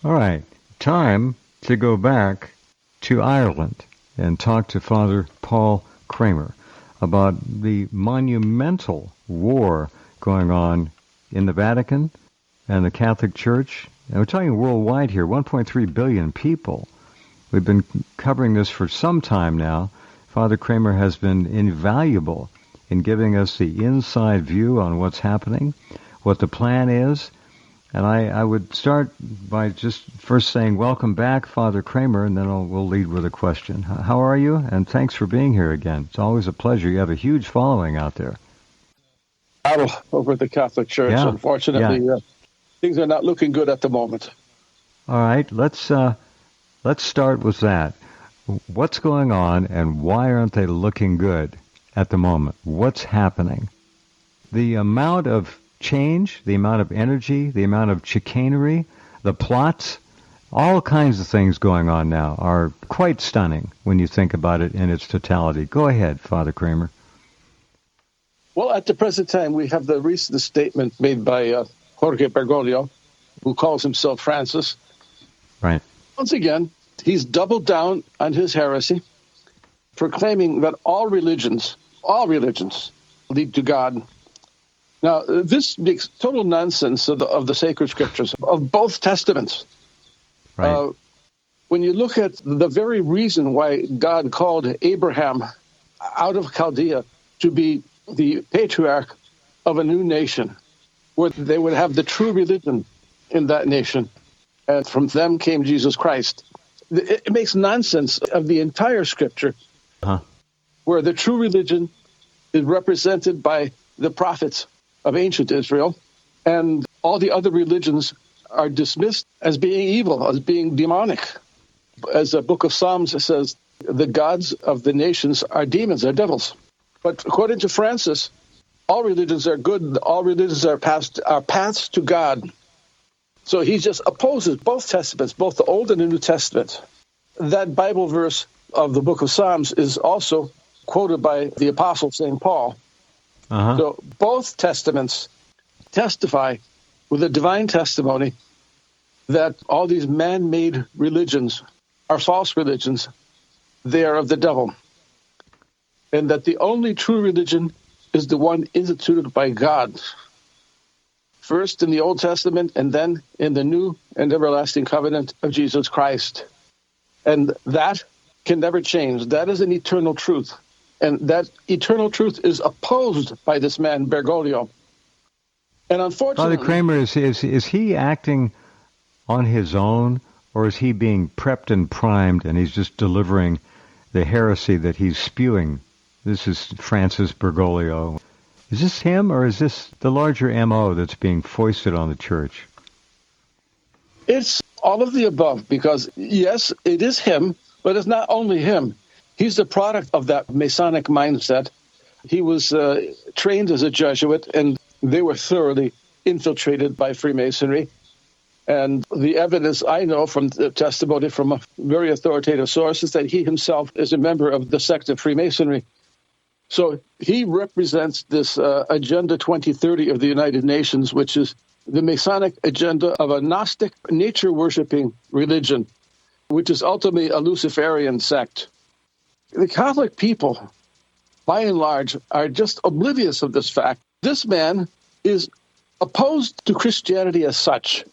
All right, time to go back to Ireland and talk to Father Paul Kramer about the monumental war going on in the Vatican and the Catholic Church. And we're talking worldwide here, 1.3 billion people. We've been covering this for some time now. Father Kramer has been invaluable in giving us the inside view on what's happening, what the plan is. And I would start by just first saying welcome back, Father Kramer, and then we'll lead with a question. How are you? And thanks for being here again. It's always a pleasure. You have a huge following out there. Battle over the Catholic Church. Yeah. Unfortunately, things are not looking good at the moment. All right, let's start with that. What's going on, and why aren't they looking good at the moment? What's happening? The amount of change, the amount of energy, the amount of chicanery, the plots, all kinds of things going on now are quite stunning when you think about it in its totality. Go ahead, Father Kramer. Well, at the present time, we have the recent statement made by Jorge Bergoglio, who calls himself Francis. Right. Once again, he's doubled down on his heresy, proclaiming that all religions lead to God. Now, this makes total nonsense of the sacred scriptures, of both testaments. Right. When you look at the very reason why God called Abraham out of Chaldea to be the patriarch of a new nation, where they would have the true religion in that nation, and from them came Jesus Christ. It makes nonsense of the entire scripture, where the true religion is represented by the prophets of ancient Israel, and all the other religions are dismissed as being evil, as being demonic. As the book of Psalms says, the gods of the nations are demons, are devils. But according to Francis, all religions are good, all religions are paths to God. So he just opposes both testaments, both the Old and the New Testament. That Bible verse of the book of Psalms is also quoted by the Apostle St. Paul. So both testaments testify with a divine testimony that all these man-made religions are false religions. They are of the devil. And that the only true religion is the one instituted by God. First in the Old Testament, and then in the new and everlasting covenant of Jesus Christ. And that can never change. That is an eternal truth. And that eternal truth is opposed by this man, Bergoglio. And unfortunately... Father Kramer, is he acting on his own, or is he being prepped and primed, and he's just delivering the heresy that he's spewing? This is Francis Bergoglio. Is this him, or is this the larger M.O. that's being foisted on the Church? It's all of the above, because, yes, it is him, but it's not only him. He's the product of that Masonic mindset. He was trained as a Jesuit, and they were thoroughly infiltrated by Freemasonry. And the evidence I know from the testimony from a very authoritative source is that he himself is a member of the sect of Freemasonry. So he represents this Agenda 2030 of the United Nations, which is the Masonic agenda of a Gnostic, nature-worshipping religion, which is ultimately a Luciferian sect. The Catholic people, by and large, are just oblivious of this fact. This man is opposed to Christianity as such.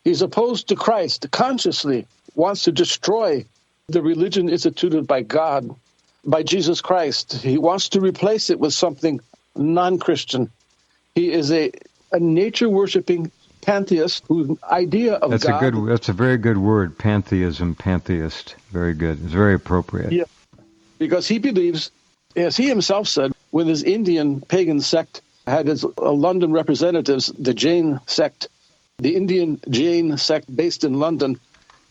He's opposed to Christ, consciously wants to destroy the religion instituted by God, by Jesus Christ. He wants to replace it with something non-Christian. He is a nature-worshipping pantheist whose idea of God... That's a very good word, pantheism, pantheist. Very good. It's very appropriate. Yeah, because he believes, as he himself said, when his Indian pagan sect had its London representatives, the Jain sect, the Indian Jain sect based in London,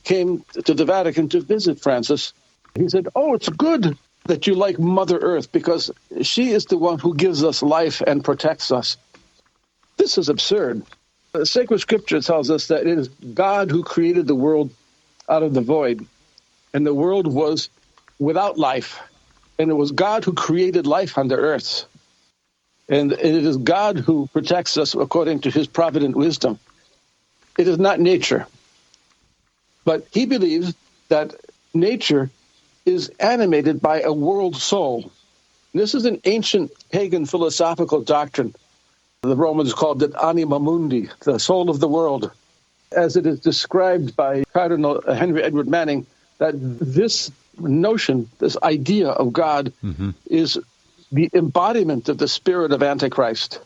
came to the Vatican to visit Francis. He said, "Oh, it's good that you like Mother Earth, because she is the one who gives us life and protects us." This is absurd. The sacred scripture tells us that it is God who created the world out of the void, and the world was without life, and it was God who created life on the earth, and it is God who protects us according to his provident wisdom. It is not nature. But he believes that nature is animated by a world soul. This is an ancient pagan philosophical doctrine. The Romans called it anima mundi, the soul of the world, as it is described by Cardinal Henry Edward Manning, that this notion, this idea of God, is the embodiment of the spirit of Antichrist.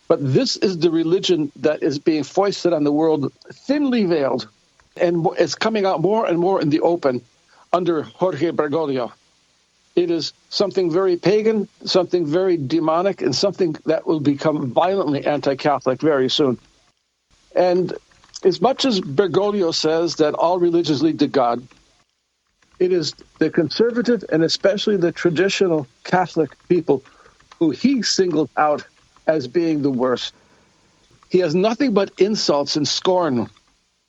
But this is the religion that is being foisted on the world, thinly veiled, and it's coming out more and more in the open under Jorge Bergoglio. It is something very pagan, something very demonic, and something that will become violently anti-Catholic very soon. And as much as Bergoglio says that all religions lead to God, it is the conservative and especially the traditional Catholic people who he singled out as being the worst. He has nothing but insults and scorn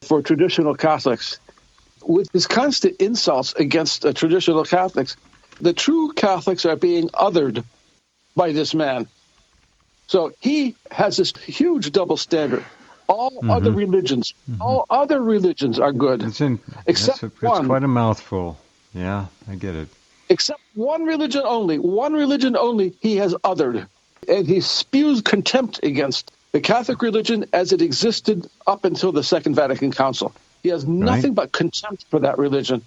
for traditional Catholics. With his constant insults against traditional Catholics, the true Catholics are being othered by this man. So he has this huge double standard. All other religions, all other religions are good, except one. It's quite a mouthful. Yeah, I get it. Except one religion only he has othered. And he spews contempt against the Catholic religion as it existed up until the Second Vatican Council. He has nothing but contempt for that religion.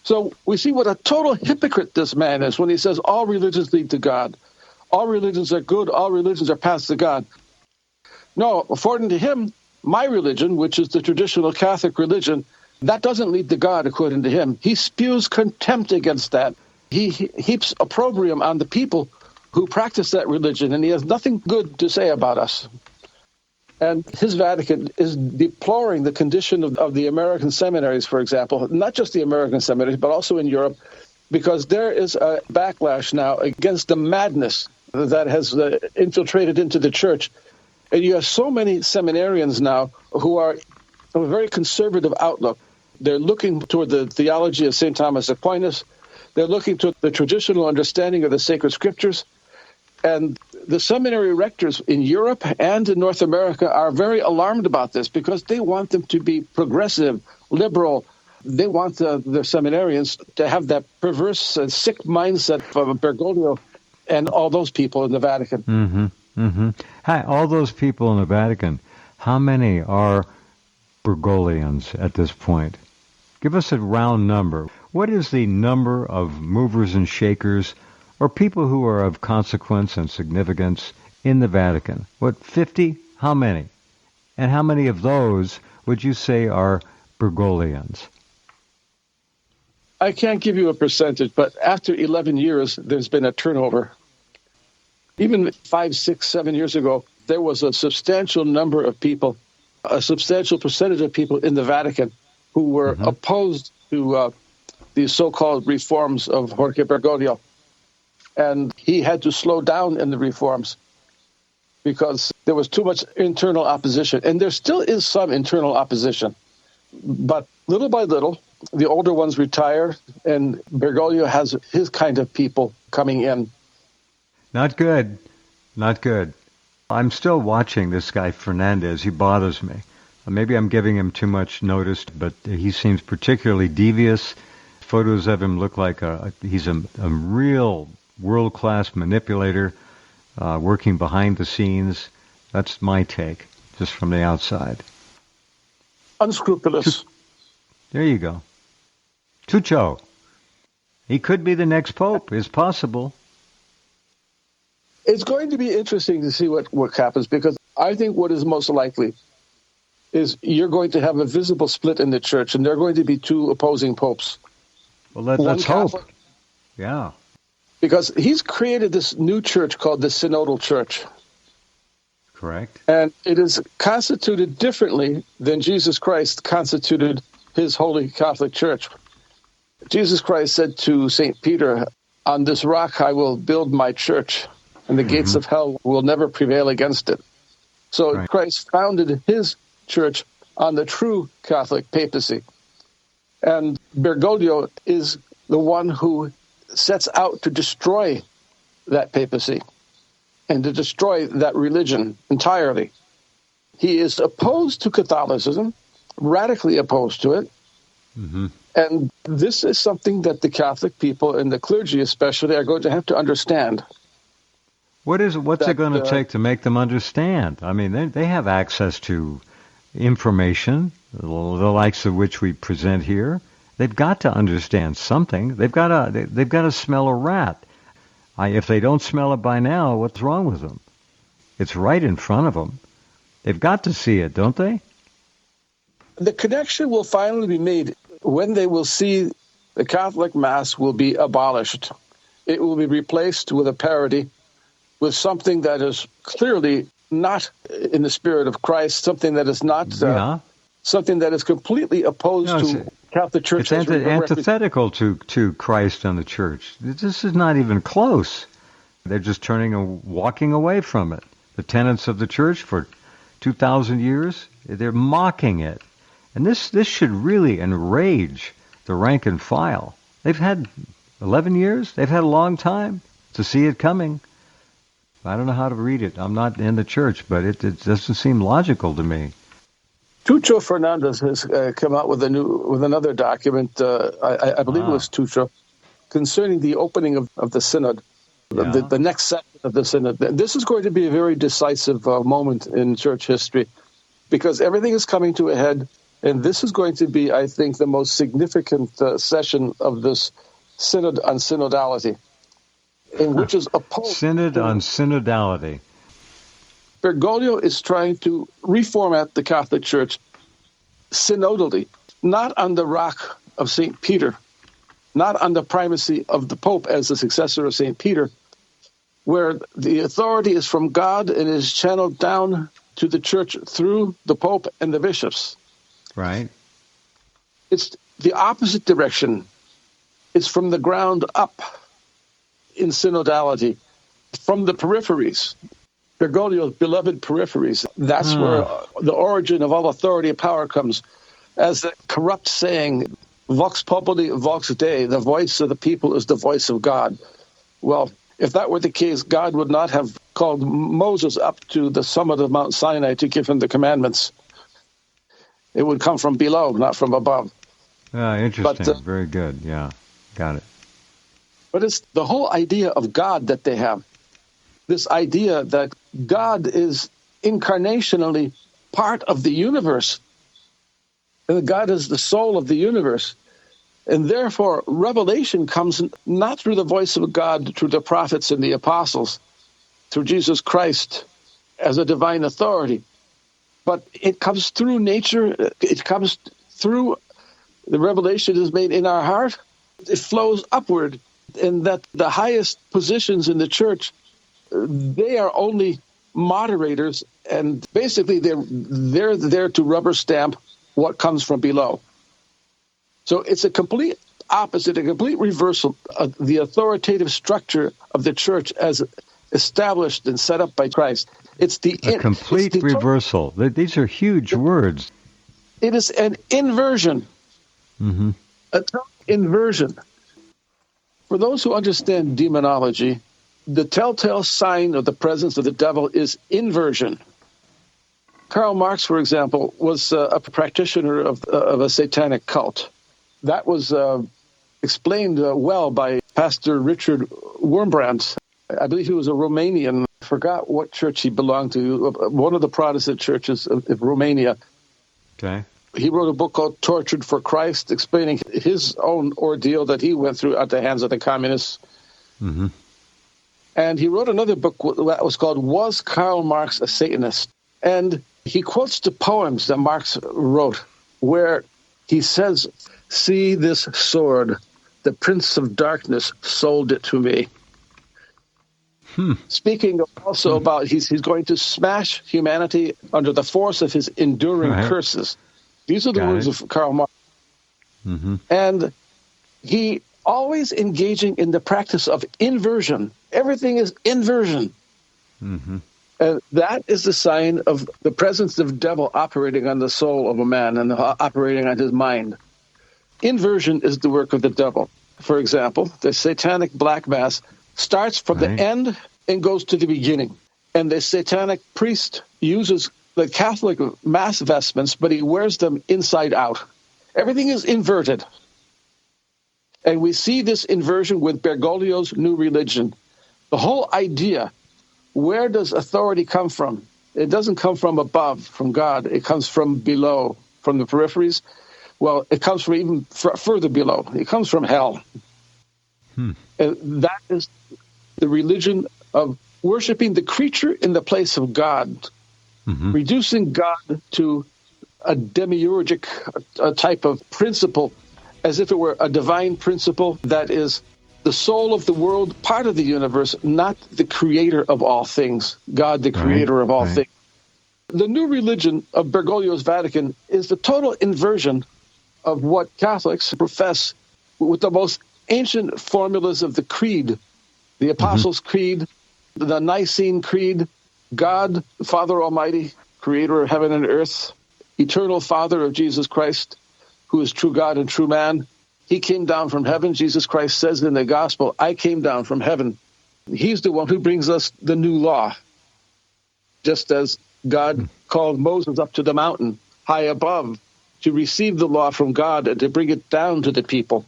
So we see what a total hypocrite this man is when he says all religions lead to God. All religions are good. All religions are paths to God. No, according to him, my religion, which is the traditional Catholic religion, that doesn't lead to God, according to him. He spews contempt against that. He heaps opprobrium on the people who practice that religion, and he has nothing good to say about us. And his Vatican is deploring the condition of the American seminaries, for example, not just the American seminaries, but also in Europe, because there is a backlash now against the madness that has infiltrated into the church. And you have so many seminarians now who are of a very conservative outlook. They're looking toward the theology of St. Thomas Aquinas. They're looking to the traditional understanding of the sacred scriptures. And the seminary rectors in Europe and in North America are very alarmed about this because they want them to be progressive, liberal. They want their seminarians to have that perverse and sick mindset of Bergoglio and all those people in the Vatican. Hi, all those people in the Vatican, how many are Bergoglians at this point? Give us a round number. What is the number of movers and shakers or people who are of consequence and significance in the Vatican? What, 50? How many? And how many of those would you say are Bergoglians? I can't give you a percentage, but after 11 years, there's been a turnover. Even 5, 6, 7 years ago, there was a substantial number of people, a substantial percentage of people in the Vatican who were opposed to the so-called reforms of Jorge Bergoglio. And he had to slow down in the reforms because there was too much internal opposition. And there still is some internal opposition. But little by little, the older ones retire, and Bergoglio has his kind of people coming in. Not good. Not good. I'm still watching this guy Fernandez. He bothers me. Maybe I'm giving him too much notice, but he seems particularly devious. Photos of him look like he's a real world-class manipulator, working behind the scenes. That's my take, just from the outside. Unscrupulous. There you go. Tucho. He could be the next pope. It's possible. It's going to be interesting to see what happens, because I think what is most likely is you're going to have a visible split in the church, and there are going to be two opposing popes. Well, let's hope. Yeah. Because he's created this new church called the Synodal Church. Correct. And it is constituted differently than Jesus Christ constituted his Holy Catholic Church. Jesus Christ said to St. Peter, "On this rock I will build my church, and the gates of hell will never prevail against it." So Christ founded his church on the true Catholic papacy. And Bergoglio is the one who sets out to destroy that papacy and to destroy that religion entirely. He is opposed to Catholicism, radically opposed to it, Mm-hmm. And this is something that the Catholic people and the clergy especially are going to have to understand. What's it going to take to make them understand? I mean, they have access to information, the likes of which we present here. They've got to understand something. They've got to smell a rat. If they don't smell it by now, what's wrong with them? It's right in front of them. They've got to see it, don't they? The connection will finally be made when they will see the Catholic Mass will be abolished. It will be replaced with a parody, with something that is clearly not in the spirit of Christ, something that is not, something that is completely opposed to Catholic Church. It's antithetical to Christ and the Church. This is not even close. They're just turning and walking away from it. The tenets of the Church for 2,000 years, they're mocking it. And this should really enrage the rank and file. They've had 11 years. They've had a long time to see it coming. I don't know how to read it. I'm not in the Church, but it doesn't seem logical to me. Tucho Fernandez has come out with another document. I believe it was Tucho, concerning the opening of the Synod, the next session of the Synod. This is going to be a very decisive moment in Church history, because everything is coming to a head. And this is going to be, I think, the most significant session of this Synod on Synodality, in which is opposed. Synod on Synodality. Bergoglio is trying to reformat the Catholic Church synodally, not on the rock of St. Peter, not on the primacy of the Pope as the successor of St. Peter, where the authority is from God and is channeled down to the Church through the Pope and the bishops. Right. It's the opposite direction. It's from the ground up in synodality, from the peripheries. Bergoglio's beloved peripheries. That's where the origin of all authority and power comes. As the corrupt saying, vox populi, vox Dei, the voice of the people is the voice of God. Well, if that were the case, God would not have called Moses up to the summit of Mount Sinai to give him the commandments. It would come from below, not from above. Interesting. Very good. Yeah, got it. But it's the whole idea of God that they have. This idea that God is incarnationally part of the universe. And that God is the soul of the universe. And therefore, revelation comes not through the voice of God, through the prophets and the apostles, through Jesus Christ as a divine authority. But it comes through nature. It comes through the revelation is made in our heart. It flows upward, and that the highest positions in the Church, they are only moderators, and basically they're there to rubber stamp what comes from below. So it's a complete opposite, a complete reversal of the authoritative structure of the Church as established and set up by Christ. It's a complete reversal. These are huge words. It is an inversion. Mm-hmm. A total inversion. For those who understand demonology, the telltale sign of the presence of the devil is inversion. Karl Marx, for example, was a practitioner of a satanic cult. That was explained well by Pastor Richard Wurmbrandt. I believe he was a Romanian. I forgot what church he belonged to, one of the Protestant churches of Romania. Okay. He wrote a book called Tortured for Christ, explaining his own ordeal that he went through at the hands of the communists. Mm-hmm. And he wrote another book that was called Was Karl Marx a Satanist? And he quotes the poems that Marx wrote, where he says, "See this sword, the Prince of Darkness sold it to me." Speaking also about he's going to smash humanity under the force of his enduring curses. These are the words of Karl Marx. Mm-hmm. And he always engaging in the practice of inversion. Everything is inversion. Mm-hmm. And that is the sign of the presence of the devil operating on the soul of a man and operating on his mind. Inversion is the work of the devil. For example, the satanic black mass starts from the end and goes to the beginning. And the satanic priest uses the Catholic mass vestments, but he wears them inside out. Everything is inverted. And we see this inversion with Bergoglio's New Religion. The whole idea, where does authority come from? It doesn't come from above, from God. It comes from below, from the peripheries. Well, it comes from even further below. It comes from hell. And that is the religion of worshiping the creature in the place of God, reducing God to a demiurgic type of principle, as if it were a divine principle that is the soul of the world, part of the universe, not the creator of all things, God, the creator of all things. The new religion of Bergoglio's Vatican is the total inversion of what Catholics profess with the most ancient formulas of the Creed, the Apostles' Creed, the Nicene Creed, God, Father Almighty, creator of heaven and earth, eternal Father of Jesus Christ, who is true God and true man. He came down from heaven. Jesus Christ says in the gospel, I came down from heaven. He's the one who brings us the new law. Just as God called Moses up to the mountain, high above, to receive the law from God and to bring it down to the people.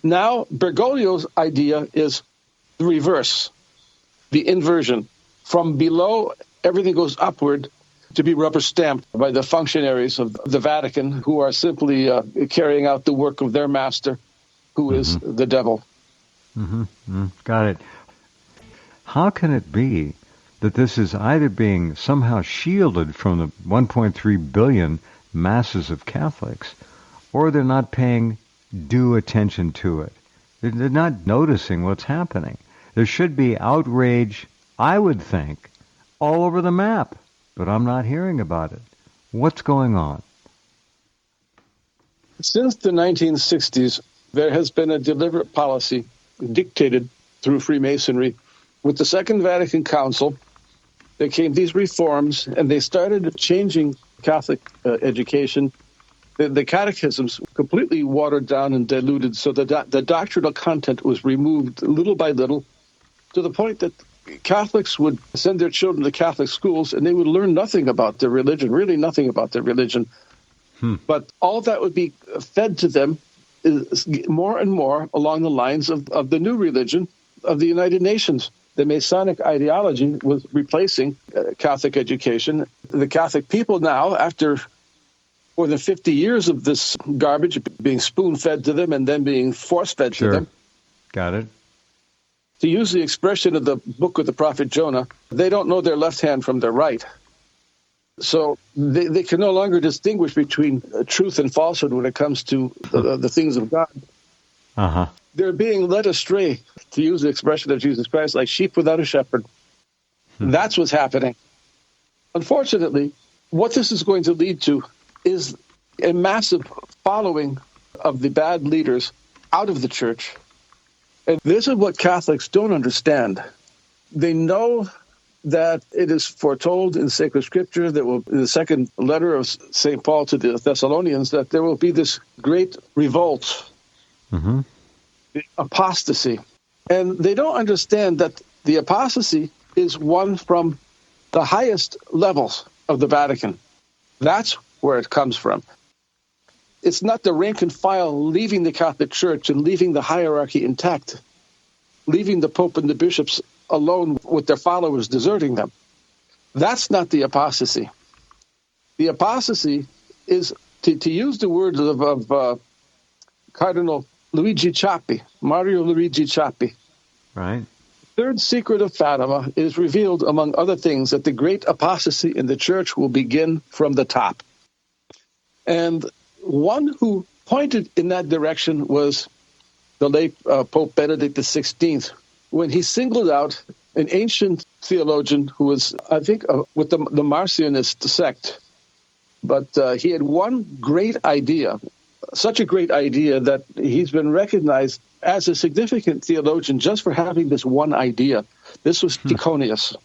Now, Bergoglio's idea is the reverse, the inversion. From below, everything goes upward to be rubber-stamped by the functionaries of the Vatican, who are simply carrying out the work of their master, who is the devil. Got it. How can it be that this is either being somehow shielded from the 1.3 billion masses of Catholics, or they're not paying due attention to it? They're not noticing what's happening. There should be outrage, I would think, all over the map. But I'm not hearing about it. What's going on? Since the 1960s, there has been a deliberate policy dictated through Freemasonry. With the Second Vatican Council, there came these reforms, and they started changing Catholic education. The catechisms completely watered down and diluted, so the doctrinal content was removed little by little, to the point that Catholics would send their children to Catholic schools and they would learn nothing about their religion, really nothing about their religion. But all that would be fed to them is more and more along the lines of the new religion of the United Nations. The Masonic ideology was replacing Catholic education. The Catholic people now, after more than 50 years of this garbage being spoon-fed to them and then being force-fed to them. Got it. To use the expression of the book of the prophet Jonah, they don't know their left hand from their right. So they can no longer distinguish between truth and falsehood when it comes to the things of God. They're being led astray, to use the expression of Jesus Christ, like sheep without a shepherd. That's what's happening. Unfortunately, what this is going to lead to is a massive following of the bad leaders out of the church. And this is what Catholics don't understand. They know that it is foretold in sacred scripture that in the second letter of St. Paul to the Thessalonians that there will be this great revolt, the apostasy. And they don't understand that the apostasy is one from the highest levels of the Vatican. That's where it comes from. It's not the rank and file leaving the Catholic Church and leaving the hierarchy intact, leaving the Pope and the bishops alone with their followers deserting them. That's not the apostasy. The apostasy is, to use the words of Cardinal Luigi Ciappi, Mario Luigi Ciappi. Right. The third secret of Fatima is revealed, among other things, that the great apostasy in the church will begin from the top. And one who pointed in that direction was the late Pope Benedict XVI, when he singled out an ancient theologian who was, I think, with the Marcionist sect. But he had one great idea, such a great idea that he's been recognized as a significant theologian just for having this one idea. This was Tychonius.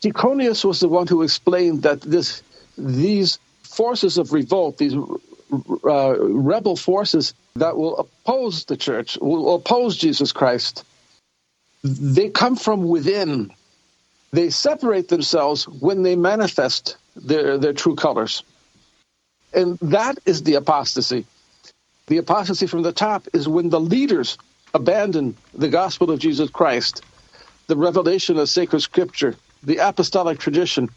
Tychonius was the one who explained that these forces of revolt, these rebel forces that will oppose the church, will oppose Jesus Christ, they come from within. They separate themselves when they manifest their true colors. And that is the apostasy. The apostasy from the top is when the leaders abandon the gospel of Jesus Christ, the revelation of sacred scripture, the apostolic tradition,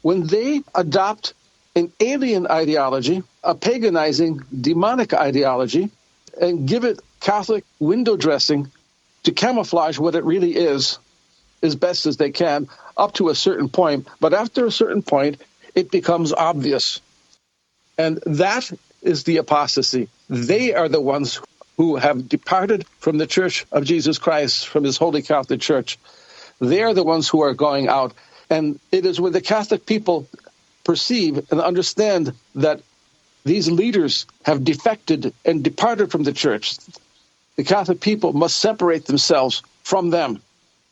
when they adopt an alien ideology, a paganizing, demonic ideology, and give it Catholic window dressing to camouflage what it really is as best as they can, up to a certain point. But after a certain point, it becomes obvious. And that is the apostasy. They are the ones who have departed from the Church of Jesus Christ, from his Holy Catholic Church. They are the ones who are going out. And it is when the Catholic people perceive and understand that these leaders have defected and departed from the Church, the Catholic people must separate themselves from them.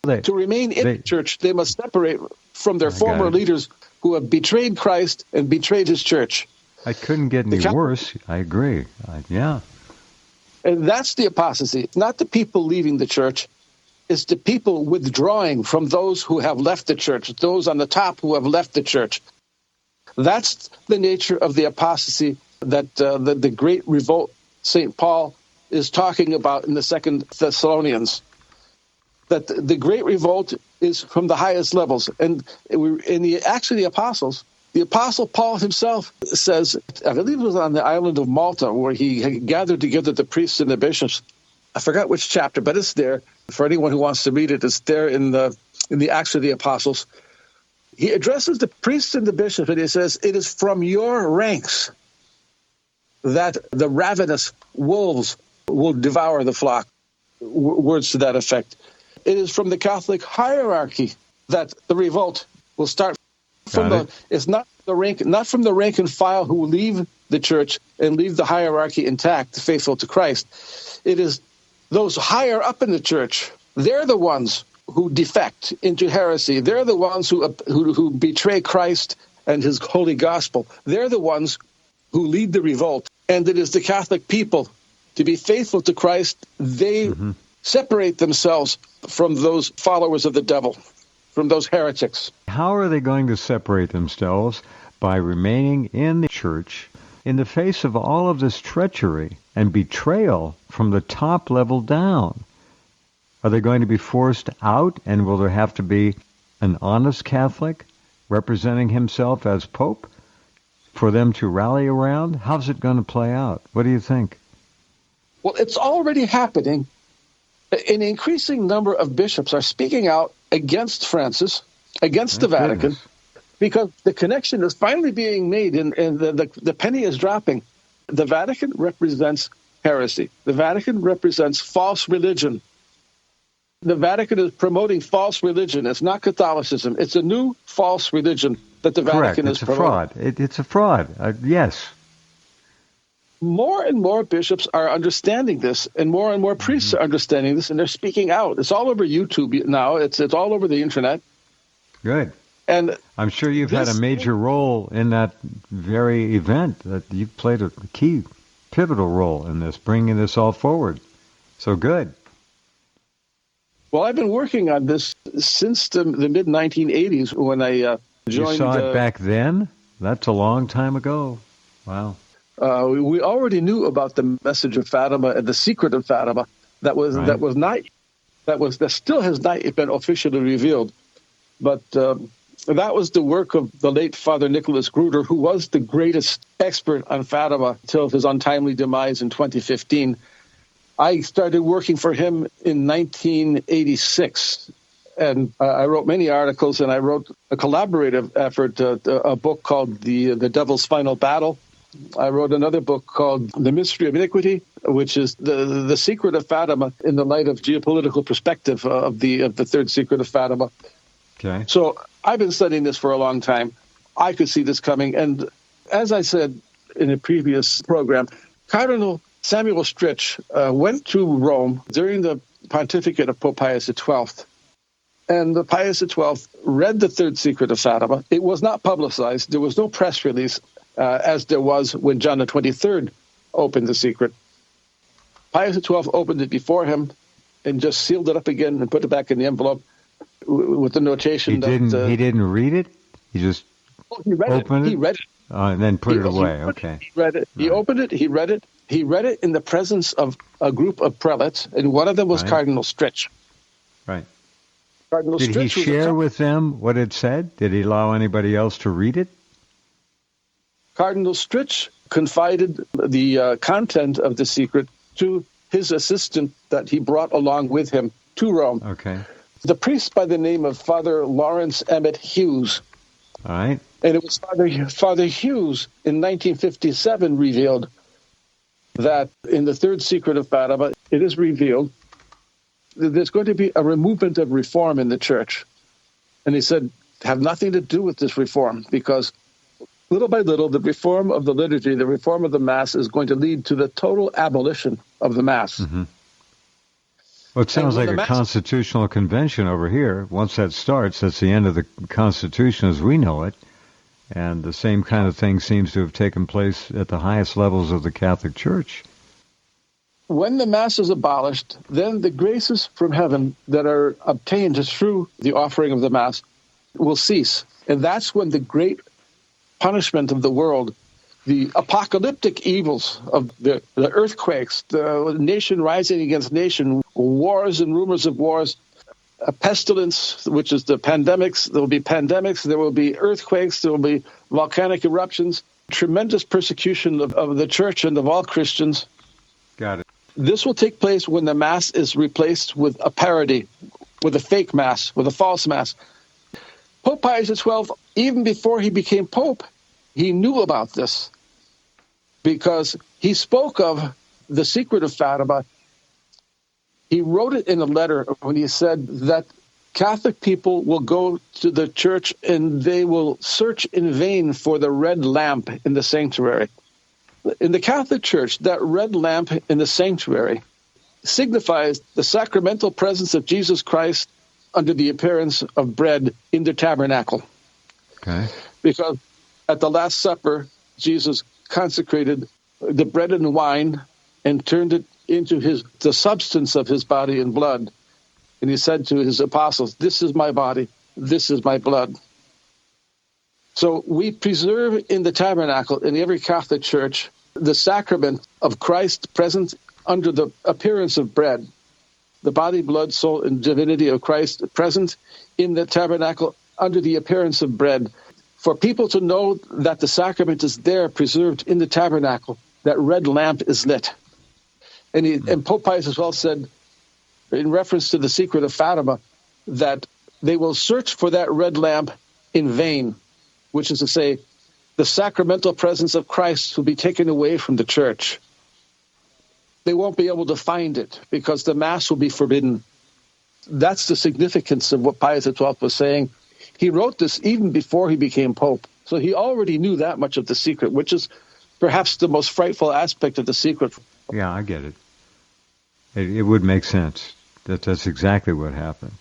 To remain in the Church, they must separate from their former leaders who have betrayed Christ and betrayed his Church. I couldn't get any worse. I agree. Yeah. And that's the apostasy. It's not the people leaving the Church. It's the people withdrawing from those who have left the Church, those on the top who have left the Church. That's the nature of the apostasy that the great revolt St. Paul is talking about in the 2 Thessalonians. That the great revolt is from the highest levels. And in the Acts of the Apostles, the Apostle Paul himself says, I believe it was on the island of Malta, where he gathered together the priests and the bishops. I forgot which chapter, but it's there. For anyone who wants to read it, it's there in the Acts of the Apostles. He addresses the priests and the bishops, and he says, it is from your ranks that the ravenous wolves will devour the flock. Words to that effect. It is from the Catholic hierarchy that the revolt will start. It's not from the rank and file who leave the Church and leave the hierarchy intact, faithful to Christ. It is those higher up in the Church. They're the ones who defect into heresy. They're the ones who betray Christ and his holy gospel. They're the ones who lead the revolt. And it is the Catholic people, to be faithful to Christ, they separate themselves from those followers of the devil, from those heretics. How are they going to separate themselves? By remaining in the Church in the face of all of this treachery and betrayal from the top level down. Are they going to be forced out, and will there have to be an honest Catholic representing himself as Pope for them to rally around? How's it going to play out? What do you think? Well, it's already happening. An increasing number of bishops are speaking out against Francis, against the Vatican, because the connection is finally being made and the penny is dropping. The Vatican represents heresy. The Vatican represents false religion. The Vatican is promoting false religion. It's not Catholicism. It's a new false religion that the Vatican is promoting. It's a fraud. Yes. More and more bishops are understanding this, and more priests are understanding this, and they're speaking out. It's all over YouTube now. It's all over the internet. Good. And I'm sure you've had a major role in that very event. That you've played a key, pivotal role in this, bringing this all forward. So good. Well, I've been working on this since the mid-1980s when I joined. You saw it back then? That's a long time ago. Wow. We already knew about the message of Fatima and the secret of Fatima that still has not been officially revealed. But that was the work of the late Father Nicholas Gruder, who was the greatest expert on Fatima until his untimely demise in 2015. I started working for him in 1986, and I wrote many articles, and I wrote a collaborative effort, a book called The Devil's Final Battle. I wrote another book called The Mystery of Iniquity, which is the secret of Fatima in the light of geopolitical perspective of the third secret of Fatima. Okay. So I've been studying this for a long time. I could see this coming. And as I said in a previous program, Cardinal Samuel Stritch went to Rome during the pontificate of Pope Pius XII. And the Pius XII read the third secret of Fatima. It was not publicized. There was no press release, as there was when John the 23rd opened the secret. Pius XII opened it before him and just sealed it up again and put it back in the envelope with the notation he didn't read it? He just he read opened it. it? He read it. And then put it away. Okay. He read it. He opened it. He read it. He read it in the presence of a group of prelates, and one of them was Cardinal Stritch. Right. Cardinal Did he share with them what it said? Did he allow anybody else to read it? Cardinal Stritch confided the content of the secret to his assistant that he brought along with him to Rome. Okay. The priest by the name of Father Lawrence Emmett Hughes. All right. And it was Father Hughes in 1957 revealed that in the third secret of Fatima, it is revealed that there's going to be a movement of reform in the church. And he said, have nothing to do with this reform, because little by little, the reform of the liturgy, the reform of the Mass is going to lead to the total abolition of the Mass. Mm-hmm. Well, it sounds like a constitutional convention over here. Once that starts, that's the end of the Constitution as we know it. And the same kind of thing seems to have taken place at the highest levels of the Catholic Church. When the Mass is abolished, then the graces from heaven that are obtained through the offering of the Mass will cease. And that's when the great punishment of the world, the apocalyptic evils of the earthquakes, the nation rising against nation, wars and rumors of wars, a pestilence, which is the pandemics. There will be pandemics, there will be earthquakes, there will be volcanic eruptions, tremendous persecution of the church and of all Christians. Got it. This will take place when the Mass is replaced with a parody, with a fake Mass, with a false Mass. Pope Pius XII, even before he became Pope, he knew about this because he spoke of the secret of Fatima. He wrote it in a letter when he said that Catholic people will go to the church and they will search in vain for the red lamp in the sanctuary. In the Catholic Church, that red lamp in the sanctuary signifies the sacramental presence of Jesus Christ under the appearance of bread in the tabernacle. Okay. Because at the Last Supper, Jesus consecrated the bread and wine and turned it into the substance of his body and blood. And he said to his apostles, "This is my body, this is my blood." So we preserve in the tabernacle, in every Catholic church, the sacrament of Christ present under the appearance of bread. The body, blood, soul, and divinity of Christ present in the tabernacle under the appearance of bread. For people to know that the sacrament is there, preserved in the tabernacle, that red lamp is lit. And Pope Pius as well said, in reference to the secret of Fatima, that they will search for that red lamp in vain, which is to say, the sacramental presence of Christ will be taken away from the church. They won't be able to find it because the Mass will be forbidden. That's the significance of what Pius XII was saying. He wrote this even before he became Pope. So he already knew that much of the secret, which is perhaps the most frightful aspect of the secret. Yeah, I get it. It would make sense that that's exactly what happened.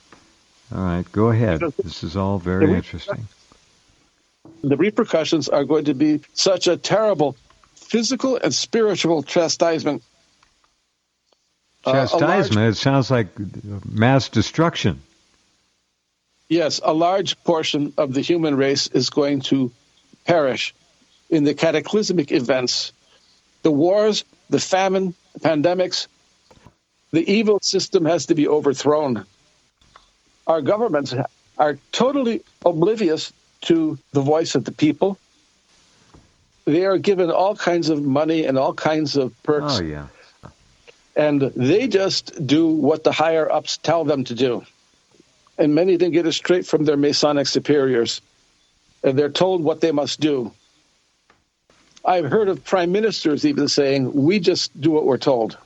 All right, go ahead. This is all very interesting. The repercussions are going to be such a terrible physical and spiritual chastisement. Chastisement? It sounds like mass destruction. Yes, a large portion of the human race is going to perish in the cataclysmic events. The wars, the famine, the pandemics. The evil system has to be overthrown. Our governments are totally oblivious to the voice of the people. They are given all kinds of money and all kinds of perks. Oh, yeah. And they just do what the higher-ups tell them to do. And many of them get it straight from their Masonic superiors. And they're told what they must do. I've heard of prime ministers even saying, we just do what we're told.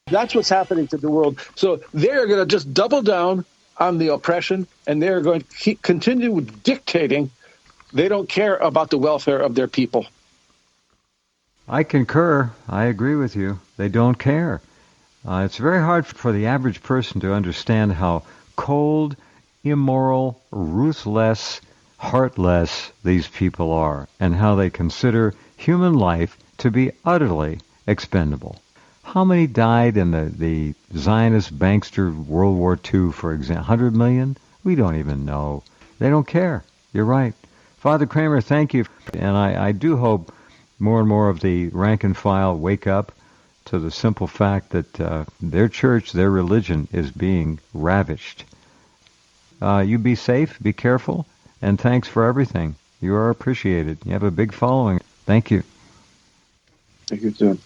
That's what's happening to the world. So they're going to just double down on the oppression, and they're going to continue dictating. They don't care about the welfare of their people. I concur. I agree with you. They don't care. It's very hard for the average person to understand how cold, immoral, ruthless, heartless these people are, and how they consider human life to be utterly expendable. How many died in the Zionist bankster World War II, for example? 100 million? We don't even know. They don't care. You're right. Father Kramer, thank you. And I do hope more and more of the rank and file wake up to the simple fact that their church, their religion is being ravished. You be safe, be careful, and thanks for everything. You are appreciated. You have a big following. Thank you. Thank you, too.